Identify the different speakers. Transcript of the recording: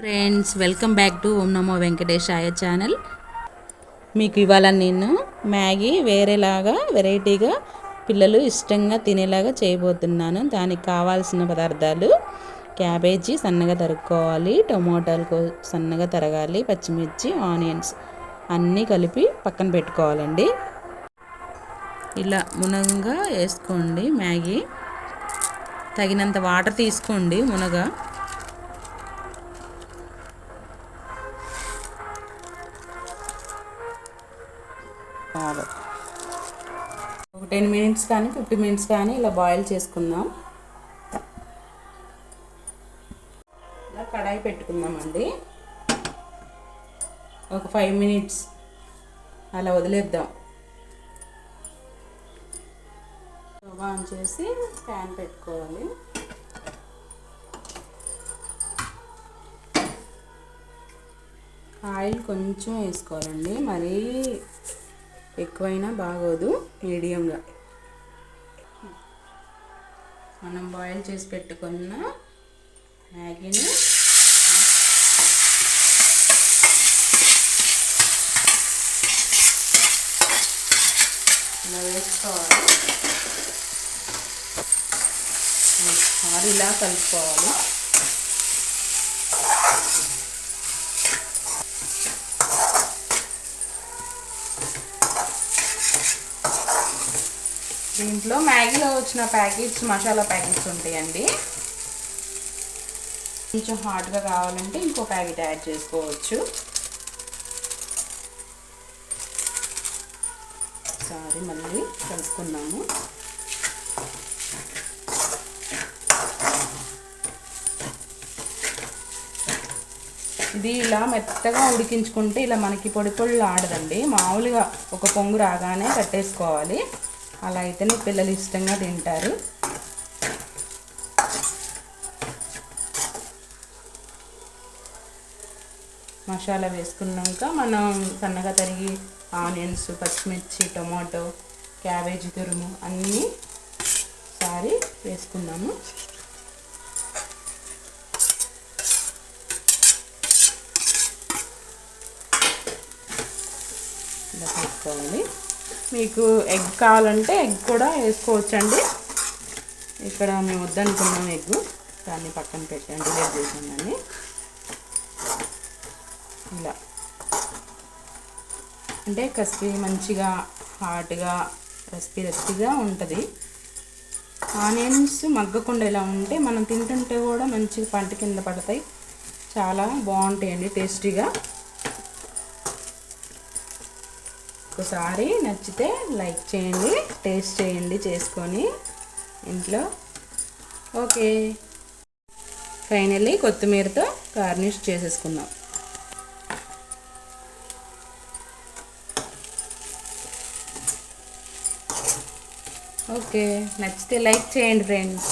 Speaker 1: Friends, welcome back to Om Namo Venkatesaya channel. మీకు ఇవాళ నేను మ్యాగీ వేరేలాగా వెరైటీగా పిల్లలు ఇష్టంగా తినేలాగా చేయబోతున్నాను. దానికి కావాల్సిన పదార్థాలు: క్యాబేజీ సన్నగా తరుక్కోవాలి, టొమాటోలు సన్నగా తరగాలి, పచ్చిమిర్చి, ఆనియన్స్ అన్నీ కలిపి పక్కన పెట్టుకోవాలండి. ఇలా మునగగా వేసుకోండి. మ్యాగీ తగినంత వాటర్ తీసుకోండి. మునగ ఒక 10 మినిట్స్ కానీ 50 మినిట్స్ కానీ ఇలా బాయిల్ చేసుకుందాం. ఇలా కడాయి పెట్టుకుందామండి. ఒక 5 మినిట్స్ అలా వదిలేద్దాం. స్టవ్ ఆన్ చేసి ప్యాన్ పెట్టుకోవాలి. ఆయిల్ కొంచెం వేసుకోవాలండి, మరీ ఎక్కువైనా బాగోదు, మీడియంగా. మనం బాయిల్ చేసి పెట్టుకున్న మ్యాగీని ఇలా వేసుకోవాలి. ఒకసారి ఇలా కలుపుకోవాలి. దీంట్లో మ్యాగీలో వచ్చిన ప్యాకెట్స్, మసాలా ప్యాకెట్స్ ఉంటాయండి. కొంచెం హాట్గా కావాలంటే ఇంకో ప్యాకెట్ యాడ్ చేసుకోవచ్చు. ఒకసారి మళ్ళీ కలుపుకున్నాము. ఇది ఇలా మెత్తగా ఉడికించుకుంటే ఇలా మనకి పొడి పొడిలు ఆడదండి. మామూలుగా ఒక పొంగు రాగానే కట్టేసుకోవాలి. అలా అయితేనే పిల్లలు ఇష్టంగా తింటారు. మసాలా వేసుకున్నాక మనం సన్నగా తరిగి ఆనియన్స్, పచ్చిమిర్చి, టొమాటో, క్యాబేజీ తురుము అన్నీ సారి వేసుకున్నాము. ఇలా వేసుకోవాలి. మీకు ఎగ్ కావాలంటే ఎగ్ కూడా వేసుకోవచ్చండి. ఇక్కడ మేము వద్దనుకున్నాం ఎగ్, దాన్ని పక్కన పెట్టాను, డిలీట్ చేసాను. ఇలా అంటే క్రిస్పీ మంచిగా హాట్గా రెసిపీగా ఉంటుంది. ఆనియన్స్ మగ్గకుండా ఇలా ఉంటే మనం తింటుంటే కూడా మంచిగా పంట కింద పడతాయి. చాలా బాగుంటాయండి, టేస్టీగా. ఒకసారి నచ్చితే లైక్ చేయండి, టేస్ట్ చేయండి చేసుకొని ఇంట్లో. ఓకే, ఫైనల్లీ కొత్తిమీరతో గార్నిష్ చేసేసుకుందాం. ఓకే, నచ్చితే లైక్ చేయండి ఫ్రెండ్స్.